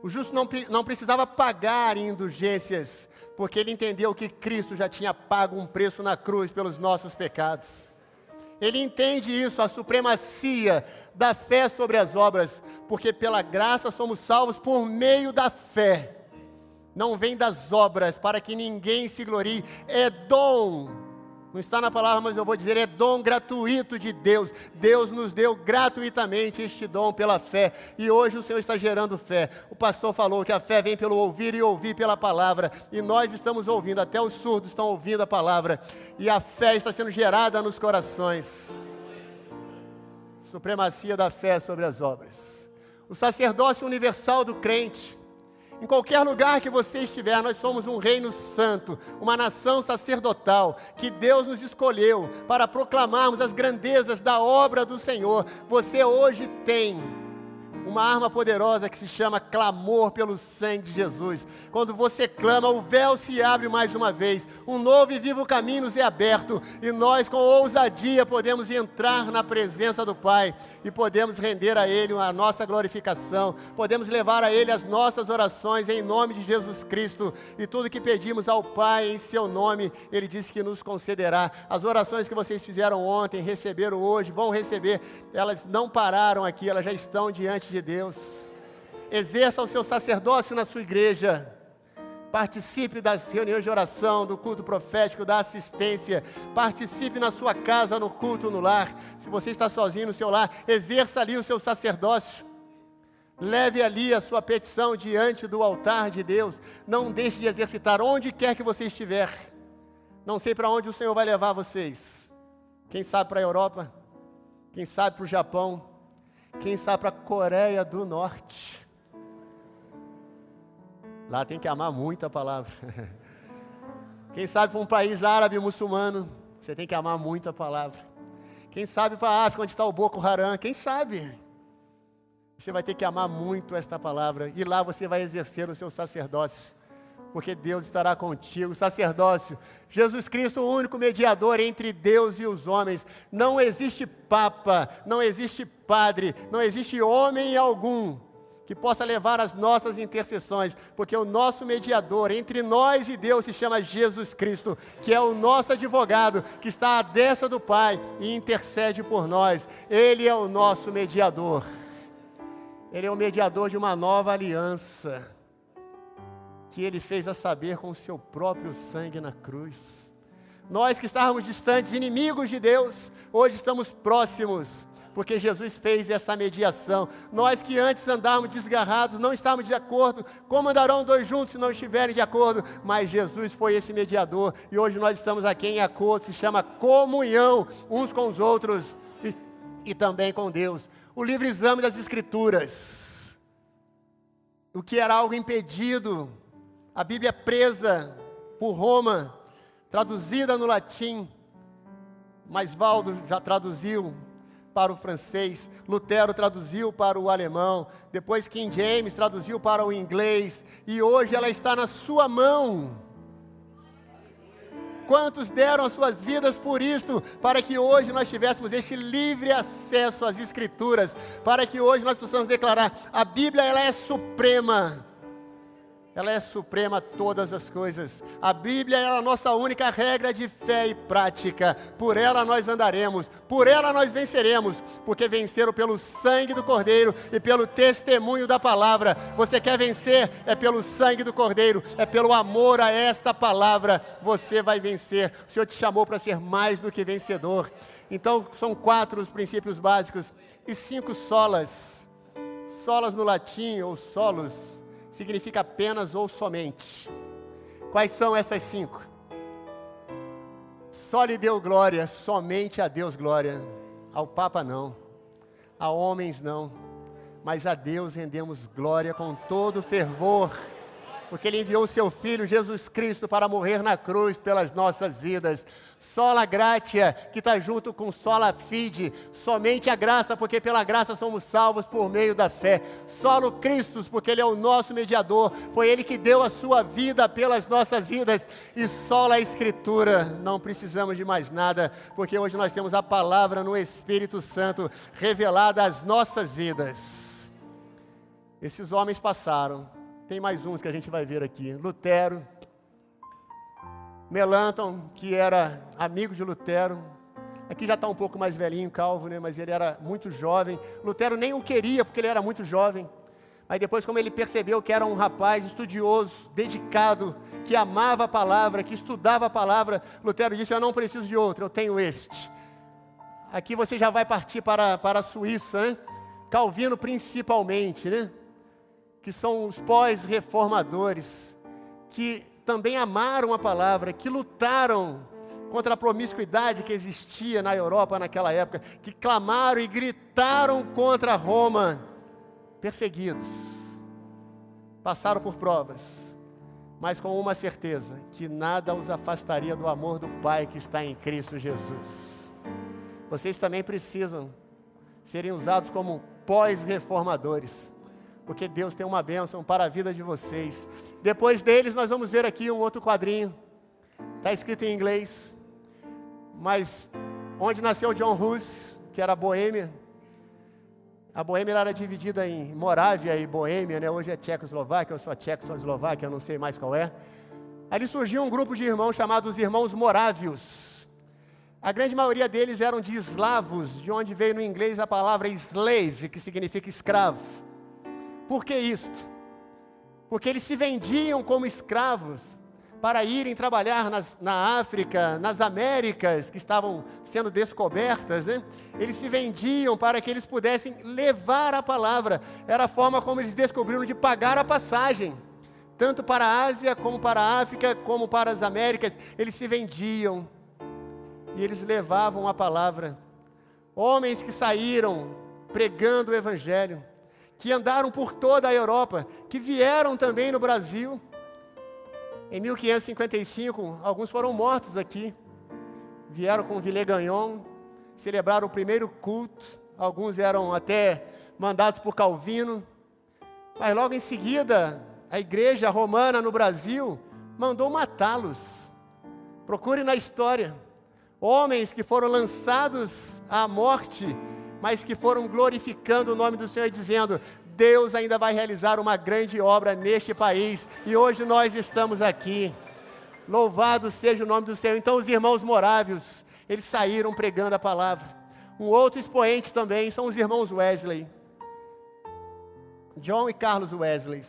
O justo não precisava pagar indulgências, porque ele entendeu que Cristo já tinha pago um preço na cruz pelos nossos pecados. Ele entende isso, a supremacia da fé sobre as obras, porque pela graça somos salvos por meio da fé. Não vem das obras, para que ninguém se glorie. É dom, não está na palavra, mas eu vou dizer, é dom gratuito de Deus. Deus nos deu gratuitamente este dom pela fé, e hoje o Senhor está gerando fé. O pastor falou que a fé vem pelo ouvir e ouvir pela palavra, e nós estamos ouvindo, até os surdos estão ouvindo a palavra, e a fé está sendo gerada nos corações. Supremacia da fé sobre as obras. O sacerdócio universal do crente. Em qualquer lugar que você estiver, nós somos um reino santo, uma nação sacerdotal, que Deus nos escolheu para proclamarmos as grandezas da obra do Senhor. Você hoje tem uma arma poderosa que se chama clamor pelo sangue de Jesus. Quando você clama, o véu se abre mais uma vez, um novo e vivo caminho nos é aberto, e nós com ousadia podemos entrar na presença do Pai, e podemos render a Ele a nossa glorificação, podemos levar a Ele as nossas orações em nome de Jesus Cristo, e tudo que pedimos ao Pai em seu nome, Ele disse que nos concederá. As orações que vocês fizeram ontem, receberam hoje, vão receber, elas não pararam aqui, elas já estão diante de Deus. Exerça o seu sacerdócio na sua igreja, participe das reuniões de oração, do culto profético, da assistência, participe na sua casa, no culto no lar. Se você está sozinho no seu lar, exerça ali o seu sacerdócio, leve ali a sua petição diante do altar de Deus. Não deixe de exercitar onde quer que você estiver. Não sei para onde o Senhor vai levar vocês, quem sabe para a Europa, quem sabe para o Japão, quem sabe para a Coreia do Norte. Lá tem que amar muito a palavra. Quem sabe para um país árabe muçulmano, você tem que amar muito a palavra. Quem sabe para a África, onde está o Boko Haram, quem sabe? Você vai ter que amar muito esta palavra, e lá você vai exercer o seu sacerdócio, porque Deus estará contigo. Sacerdócio, Jesus Cristo, o único mediador entre Deus e os homens. Não existe papa, não existe padre, não existe homem algum que possa levar as nossas intercessões, porque o nosso mediador entre nós e Deus se chama Jesus Cristo, que é o nosso advogado, que está à destra do Pai e intercede por nós. Ele é o nosso mediador. Ele é o mediador de uma nova aliança, que Ele fez a saber com o seu próprio sangue na cruz. Nós que estávamos distantes, inimigos de Deus, hoje estamos próximos, porque Jesus fez essa mediação. Nós que antes andávamos desgarrados, não estávamos de acordo, como andarão dois juntos se não estiverem de acordo? Mas Jesus foi esse mediador, e hoje nós estamos aqui em acordo, se chama comunhão uns com os outros, e também com Deus. O livre exame das Escrituras, o que era algo impedido, a Bíblia presa por Roma, traduzida no latim, mas Valdo já traduziu, para o francês, Lutero traduziu para o alemão, depois King James traduziu para o inglês, e hoje ela está na sua mão. Quantos deram as suas vidas por isto, para que hoje nós tivéssemos este livre acesso às Escrituras, para que hoje nós possamos declarar, a Bíblia ela é suprema. Ela é suprema a todas as coisas. A Bíblia é a nossa única regra de fé e prática. Por ela nós andaremos, por ela nós venceremos, porque venceram pelo sangue do Cordeiro e pelo testemunho da palavra. Você quer vencer? É pelo sangue do Cordeiro, é pelo amor a esta palavra. Você vai vencer. O Senhor te chamou para ser mais do que vencedor. Então, são 4 os princípios básicos e 5 solas. Solas no latim, ou solos, significa apenas ou somente. Quais são essas 5? Só lhe deu glória, somente a Deus glória. Ao Papa não, a homens não, mas a Deus rendemos glória com todo fervor, porque Ele enviou o Seu Filho, Jesus Cristo, para morrer na cruz pelas nossas vidas. Sola gratia, que está junto com sola fide, somente a graça, porque pela graça somos salvos por meio da fé. Solo Christus, porque Ele é o nosso mediador, foi Ele que deu a sua vida pelas nossas vidas. E sola a Escritura, não precisamos de mais nada, porque hoje nós temos a palavra no Espírito Santo, revelada às nossas vidas. Esses homens passaram. Tem mais uns que a gente vai ver aqui. Lutero, Melanchthon, que era amigo de Lutero. Aqui já está um pouco mais velhinho, calvo, né? Mas ele era muito jovem. Lutero nem o queria, porque ele era muito jovem. Mas depois, como ele percebeu que era um rapaz estudioso, dedicado, que amava a palavra, que estudava a palavra, Lutero disse, eu não preciso de outro, eu tenho este. Aqui você já vai partir para a Suíça, né? Calvino principalmente, né? Que são os pós-reformadores, que também amaram a palavra, que lutaram contra a promiscuidade que existia na Europa naquela época, que clamaram e gritaram contra Roma, perseguidos, passaram por provas, mas com uma certeza, que nada os afastaria do amor do Pai que está em Cristo Jesus. Vocês também precisam serem usados como pós-reformadores, porque Deus tem uma bênção para a vida de vocês. Depois deles, nós vamos ver aqui um outro quadrinho. Está escrito em inglês. Mas onde nasceu John Hus, que era a Boêmia. A Boêmia era dividida em Morávia e Boêmia, né? Hoje é Tchecoslováquia, ou só Tchecoslováquia, eu não sei mais qual é. Ali surgiu um grupo de irmãos chamados Irmãos Morávios. A grande maioria deles eram de eslavos, de onde veio no inglês a palavra slave, que significa escravo. Por que isto? Porque eles se vendiam como escravos para irem trabalhar na África, nas Américas, que estavam sendo descobertas, né? Eles se vendiam para que eles pudessem levar a palavra. Era a forma como eles descobriram de pagar a passagem. Tanto para a Ásia, como para a África, como para as Américas. Eles se vendiam e eles levavam a palavra. Homens que saíram pregando o Evangelho, que andaram por toda a Europa, que vieram também no Brasil. Em 1555, alguns foram mortos aqui. Vieram com Villegagnon, celebraram o primeiro culto. Alguns eram até mandados por Calvino. Mas logo em seguida, a igreja romana no Brasil mandou matá-los. Procure na história. Homens que foram lançados à morte, mas que foram glorificando o nome do Senhor e dizendo, Deus ainda vai realizar uma grande obra neste país, e hoje nós estamos aqui. Louvado seja o nome do Senhor. Então os irmãos morávios, eles saíram pregando a palavra. Um outro expoente também são os irmãos Wesley. John e Carlos Wesley,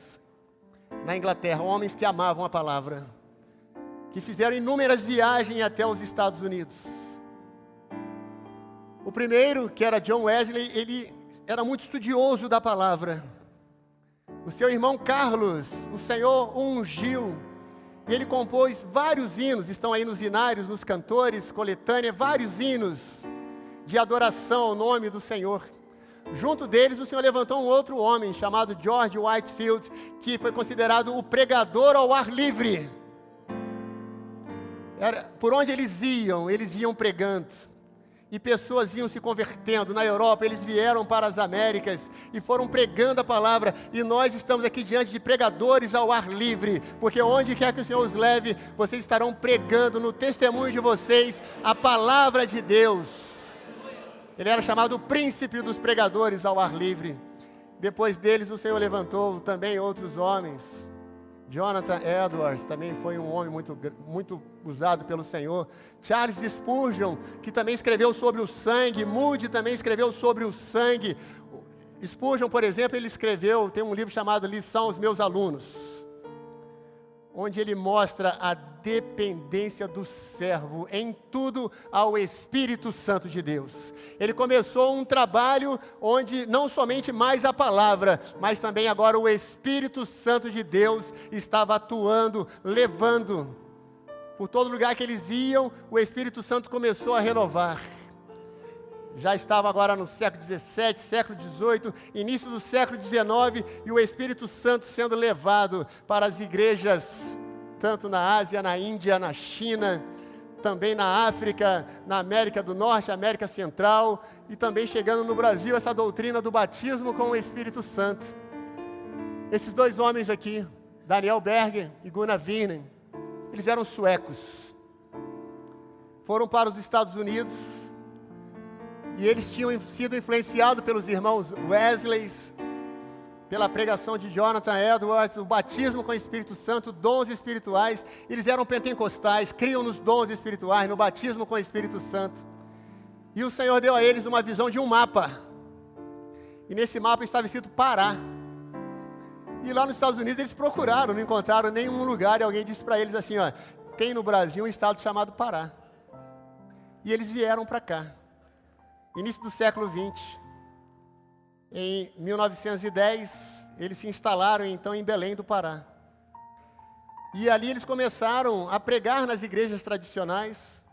na Inglaterra, homens que amavam a palavra, que fizeram inúmeras viagens até os Estados Unidos. O primeiro, que era John Wesley, ele era muito estudioso da palavra. O seu irmão Carlos, o Senhor ungiu, e ele compôs vários hinos, estão aí nos hinários, nos cantores, coletânea, vários hinos de adoração ao nome do Senhor. Junto deles, o Senhor levantou um outro homem, chamado George Whitefield, que foi considerado o pregador ao ar livre. Por onde eles iam pregando. e pessoas iam se convertendo. Na Europa, eles vieram para as Américas e foram pregando a palavra. E nós estamos aqui diante de pregadores ao ar livre, porque onde quer que o Senhor os leve, vocês estarão pregando no testemunho de vocês a palavra de Deus. Ele era chamado o príncipe dos pregadores ao ar livre. Depois deles, o Senhor levantou também outros homens. Jonathan Edwards também foi um homem muito usado pelo Senhor. Charles Spurgeon, que também escreveu sobre o sangue. Moody também escreveu sobre o sangue. Spurgeon, por exemplo, ele escreveu, tem um livro chamado Lição aos Meus Alunos, onde ele mostra a dependência do servo em tudo ao Espírito Santo de Deus. Ele começou um trabalho onde não somente mais a palavra, mas também agora o Espírito Santo de Deus estava atuando, levando. Por todo lugar que eles iam, o Espírito Santo começou a renovar. Já estava agora no século XVII, século XVIII, início do século XIX, e o Espírito Santo sendo levado para as igrejas, tanto na Ásia, na Índia, na China, também na África, na América do Norte, América Central, e também chegando no Brasil, essa doutrina do batismo com o Espírito Santo. Esses dois homens aqui, Daniel Berger e Gunnar Wiener, eles eram suecos. Foram para os Estados Unidos, e eles tinham sido influenciados pelos irmãos Wesley, pela pregação de Jonathan Edwards, o batismo com o Espírito Santo, dons espirituais. Eles eram pentecostais, criam nos dons espirituais, no batismo com o Espírito Santo. E o Senhor deu a eles uma visão de um mapa. E nesse mapa estava escrito Pará. E lá nos Estados Unidos eles procuraram, não encontraram nenhum lugar, e alguém disse para eles assim, ó, tem no Brasil um estado chamado Pará. E eles vieram para cá. Início do século XX, em 1910, eles se instalaram então em Belém do Pará. E ali eles começaram a pregar nas igrejas tradicionais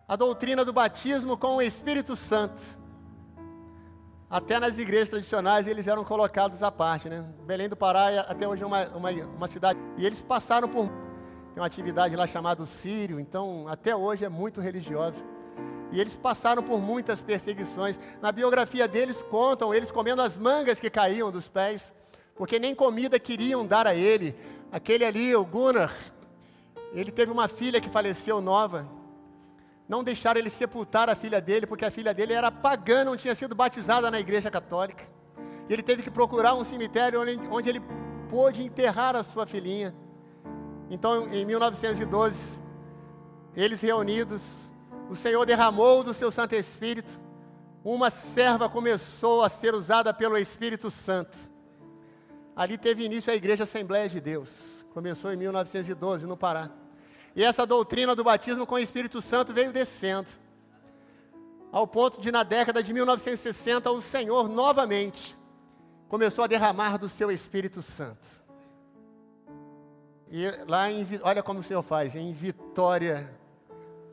a doutrina do batismo com o Espírito Santo. Até nas igrejas tradicionais eles eram colocados à parte, né? Belém do Pará até hoje é uma cidade. E eles passaram por... Tem uma atividade lá chamada Sírio, então até hoje é muito religiosa. E eles passaram por muitas perseguições. Na biografia deles contam, eles comendo as mangas que caíam dos pés, porque nem comida queriam dar a ele. Aquele ali, o Gunnar, ele teve uma filha que faleceu nova. Não deixaram ele sepultar a filha dele, porque a filha dele era pagã, não tinha sido batizada na igreja católica. E ele teve que procurar um cemitério onde ele pôde enterrar a sua filhinha. Então, em 1912, eles reunidos, o Senhor derramou do seu Santo Espírito, uma serva começou a ser usada pelo Espírito Santo. Ali teve início a Igreja Assembleia de Deus, começou em 1912 no Pará. E essa doutrina do batismo com o Espírito Santo veio descendo, ao ponto de na década de 1960 o Senhor novamente começou a derramar do seu Espírito Santo. E lá olha como o Senhor faz, em Vitória.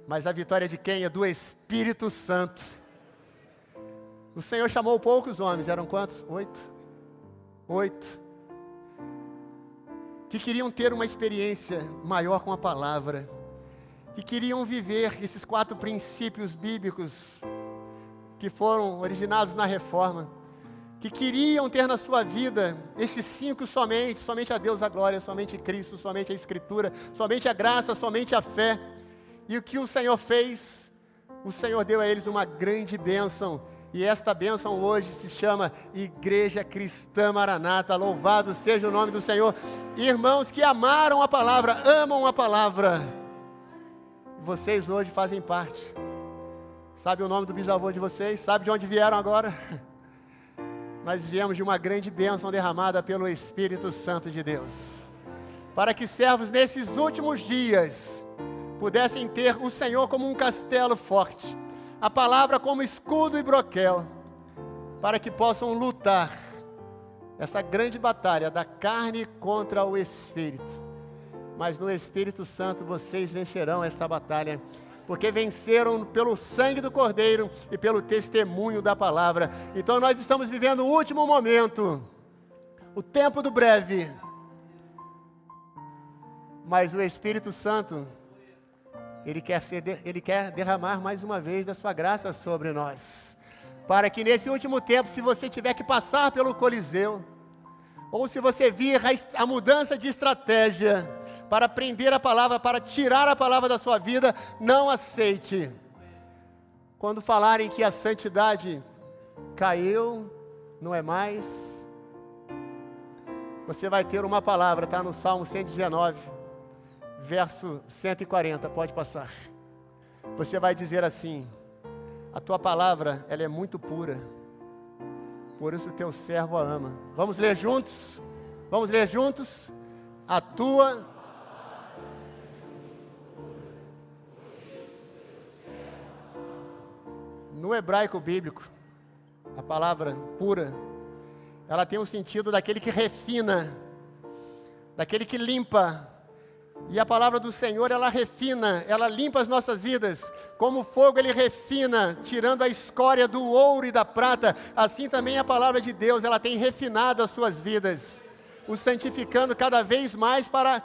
Mas a vitória de quem? É do Espírito Santo. O Senhor chamou poucos homens, eram quantos? 8. Que queriam ter uma experiência maior com a palavra. Que queriam viver esses 4 princípios bíblicos que foram originados na Reforma. Que queriam ter na sua vida estes 5 somente a Deus a glória, somente Cristo, somente a Escritura, somente a graça, somente a fé. E o que o Senhor fez? O Senhor deu a eles uma grande bênção. E esta bênção hoje se chama Igreja Cristã Maranata. Louvado seja o nome do Senhor. Irmãos que amaram a palavra, amam a palavra. Vocês hoje fazem parte. Sabe o nome do bisavô de vocês? Sabe de onde vieram agora? Nós viemos de uma grande bênção derramada pelo Espírito Santo de Deus. Para que servos nesses últimos dias pudessem ter o Senhor como um castelo forte, a palavra como escudo e broquel, para que possam lutar essa grande batalha da carne contra o Espírito. Mas no Espírito Santo vocês vencerão essa batalha, porque venceram pelo sangue do Cordeiro e pelo testemunho da palavra. Então nós estamos vivendo o último momento, o tempo do breve, mas o Espírito Santo, Ele quer derramar mais uma vez da sua graça sobre nós. Para que nesse último tempo, se você tiver que passar pelo Coliseu, ou se você vir a mudança de estratégia para prender a palavra, para tirar a palavra da sua vida, não aceite. Quando falarem que a santidade caiu, não é mais, você vai ter uma palavra, está no Salmo 119, verso 140, pode passar. Você vai dizer assim: a tua palavra, ela é muito pura, por isso o teu servo a ama. Vamos ler juntos? Vamos ler juntos? A tua... No hebraico bíblico, a palavra pura, ela tem o sentido daquele que refina, daquele que limpa. E a palavra do Senhor, ela refina, ela limpa as nossas vidas. Como o fogo, ele refina, tirando a escória do ouro e da prata. Assim também a palavra de Deus, ela tem refinado as suas vidas, os santificando cada vez mais para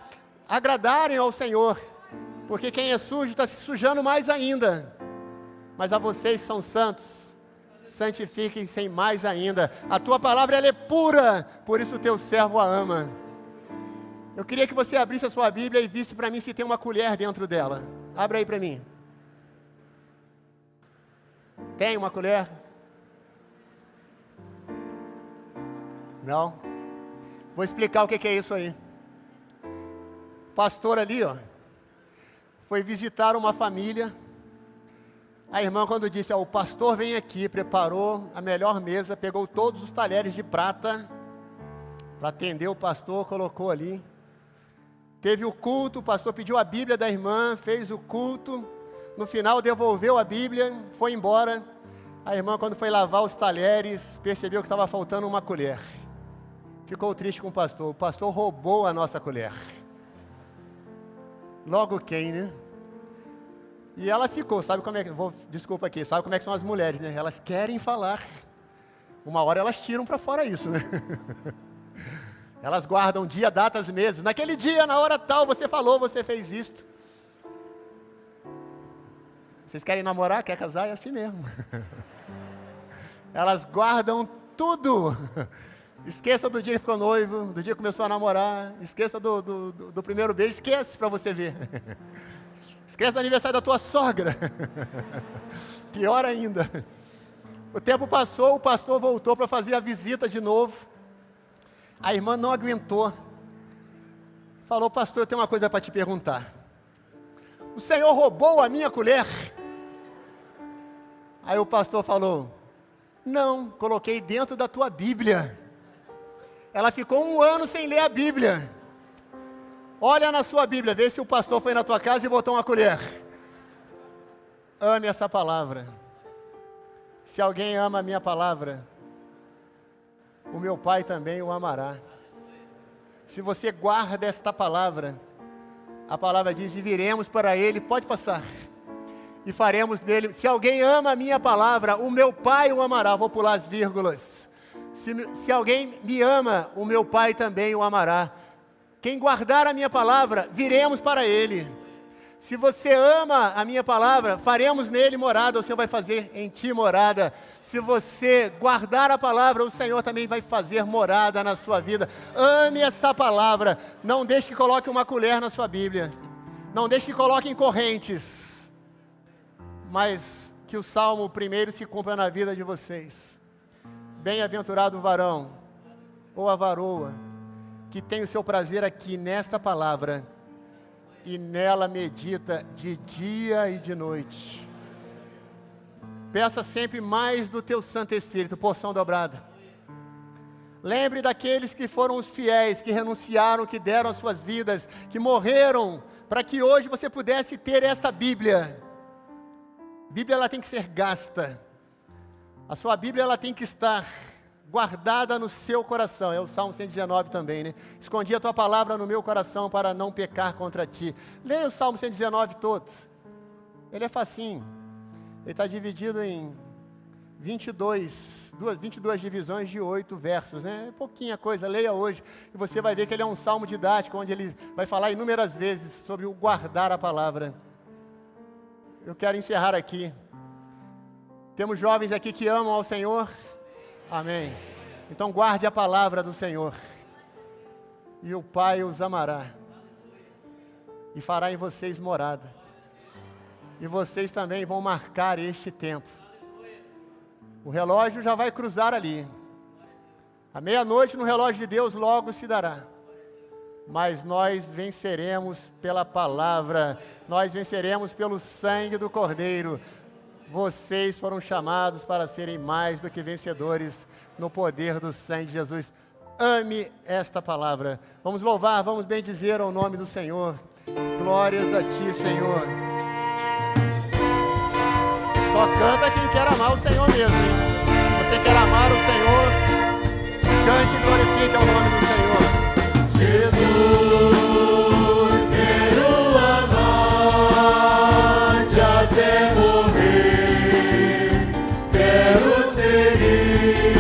agradarem ao Senhor. Porque quem é sujo está se sujando mais ainda. Mas a vocês são santos, santifiquem-se mais ainda. A tua palavra, ela é pura, por isso o teu servo a ama. Eu queria que você abrisse a sua Bíblia e visse para mim se tem uma colher dentro dela. Abre aí para mim. Tem uma colher? Não? Vou explicar o que é isso aí. O pastor ali, ó, foi visitar uma família. A irmã, quando disse, o pastor vem aqui, preparou a melhor mesa, pegou todos os talheres de prata para atender o pastor, colocou ali. Teve o culto, o pastor pediu a Bíblia da irmã, fez o culto, no final devolveu a Bíblia, foi embora. A irmã, quando foi lavar os talheres, percebeu que estava faltando uma colher. Ficou triste com o pastor roubou a nossa colher. Logo quem, né? E ela ficou, sabe como é que, desculpa aqui, sabe como é que são as mulheres, né? Elas querem falar. Uma hora elas tiram para fora isso, né? Elas guardam dia, datas, meses. Naquele dia, na hora tal, você falou, você fez isto. Vocês querem namorar, quer casar? É assim mesmo. Elas guardam tudo. Esqueça do dia que ficou noivo, do dia que começou a namorar. Esqueça do primeiro beijo, esquece para você ver. Esquece do aniversário da tua sogra. Pior ainda. O tempo passou, o pastor voltou para fazer a visita de novo. A irmã não aguentou. Falou, pastor, eu tenho uma coisa para te perguntar. O Senhor roubou a minha colher? Aí o pastor falou, não, coloquei dentro da tua Bíblia. Ela ficou 1 ano sem ler a Bíblia. Olha na sua Bíblia, vê se o pastor foi na tua casa e botou uma colher. Ame essa palavra. Se alguém ama a minha palavra, o meu Pai também o amará. Se você guarda esta palavra, a palavra diz, e viremos para Ele, pode passar, e faremos dele. Se alguém ama a minha palavra, o meu Pai o amará. Vou pular as vírgulas. Se alguém me ama, o meu Pai também o amará. Quem guardar a minha palavra, viremos para Ele. Se você ama a minha palavra, faremos nele morada, o Senhor vai fazer em ti morada. Se você guardar a palavra, o Senhor também vai fazer morada na sua vida. Ame essa palavra. Não deixe que coloque uma colher na sua Bíblia. Não deixe que coloque em correntes. Mas que o Salmo primeiro se cumpra na vida de vocês. Bem-aventurado o varão, ou a varoa, que tem o seu prazer aqui nesta palavra, e nela medita de dia e de noite. Peça sempre mais do teu Santo Espírito, porção dobrada. Lembre daqueles que foram os fiéis, que renunciaram, que deram as suas vidas, que morreram, para que hoje você pudesse ter esta Bíblia. Bíblia, ela tem que ser gasta. A sua Bíblia, ela tem que estar guardada no seu coração. É o Salmo 119 também, né? Escondi a tua palavra no meu coração para não pecar contra ti. Leia o Salmo 119 todo. Ele é facinho. Ele está dividido em 22 divisões de 8 versos, né? É pouquinha coisa, leia hoje. E você vai ver que ele é um salmo didático, onde ele vai falar inúmeras vezes sobre o guardar a palavra. eu quero encerrar aqui. Temos jovens aqui que amam ao Senhor? Amém. Então guarde a palavra do Senhor. E o Pai os amará. E fará em vocês morada. E vocês também vão marcar este tempo. O relógio já vai cruzar ali. A meia-noite no relógio de Deus logo se dará. Mas nós venceremos pela palavra. Nós venceremos pelo sangue do Cordeiro. Vocês foram chamados para serem mais do que vencedores no poder do sangue de Jesus. Ame esta palavra. Vamos louvar, vamos bendizer ao nome do Senhor. Glórias a Ti, Senhor. Só canta quem quer amar o Senhor mesmo, hein? Você quer amar o Senhor? Cante e glorifique ao nome do Senhor. Jesus, quero amar-te até morrer. Quero seguir-te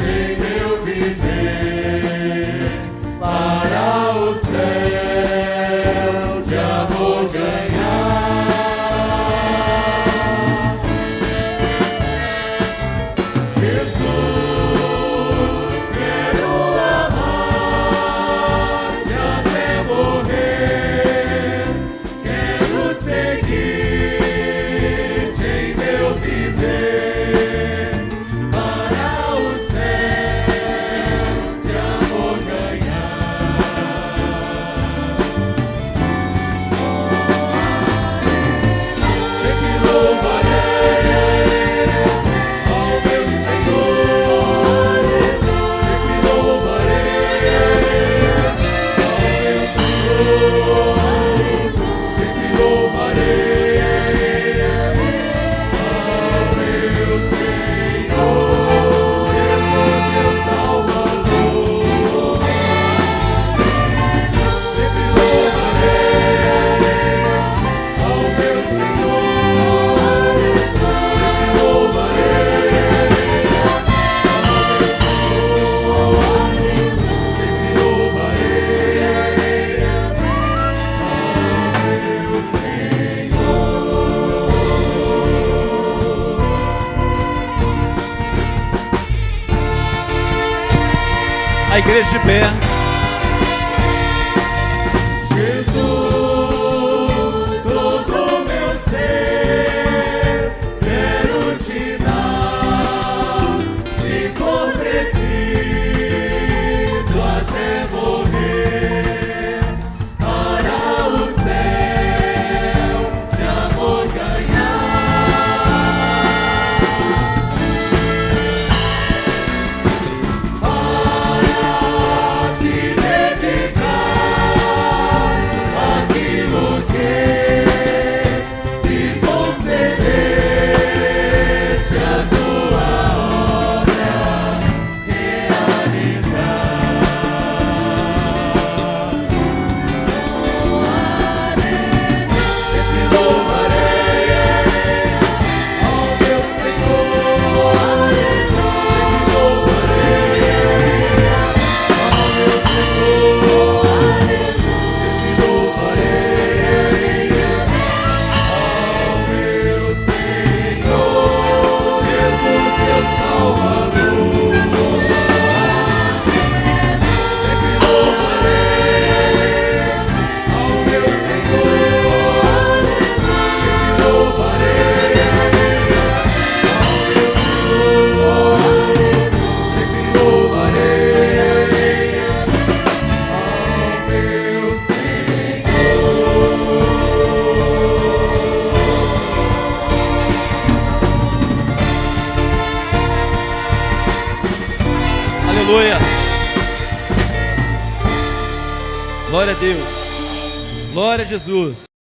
em meu viver. Para o céu de amor ganhar. Jesus, quero amar-te até morrer. Quero seguir-te em meu viver. Para o céu de amor ganhar. Sempre louvarei ao meu Senhor. Sempre louvarei ao meu Senhor. Sempre louvarei ao meu Senhor. Jesus, meu Salvador. Sempre louvarei ao meu Senhor. Sempre louvarei ao meu Senhor. Sempre louvarei ao meu Senhor. A igreja de pé. Jesus, todo meu ser, quero te dar, se for preciso até morrer, para o céu de amor ganhar. Para te dedicar aquilo que me concedeste a tua obra realizar. Sempre louvarei ao meu Senhor. Sempre louvarei ao meu Senhor. Sempre louvarei ao meu Senhor. Jesus, meu Salvador. Sempre louvarei ao meu Senhor. Sempre louvarei ao meu Senhor. Sempre louvarei ao meu Senhor. Aleluia. Glória a Deus. Glória a Jesus.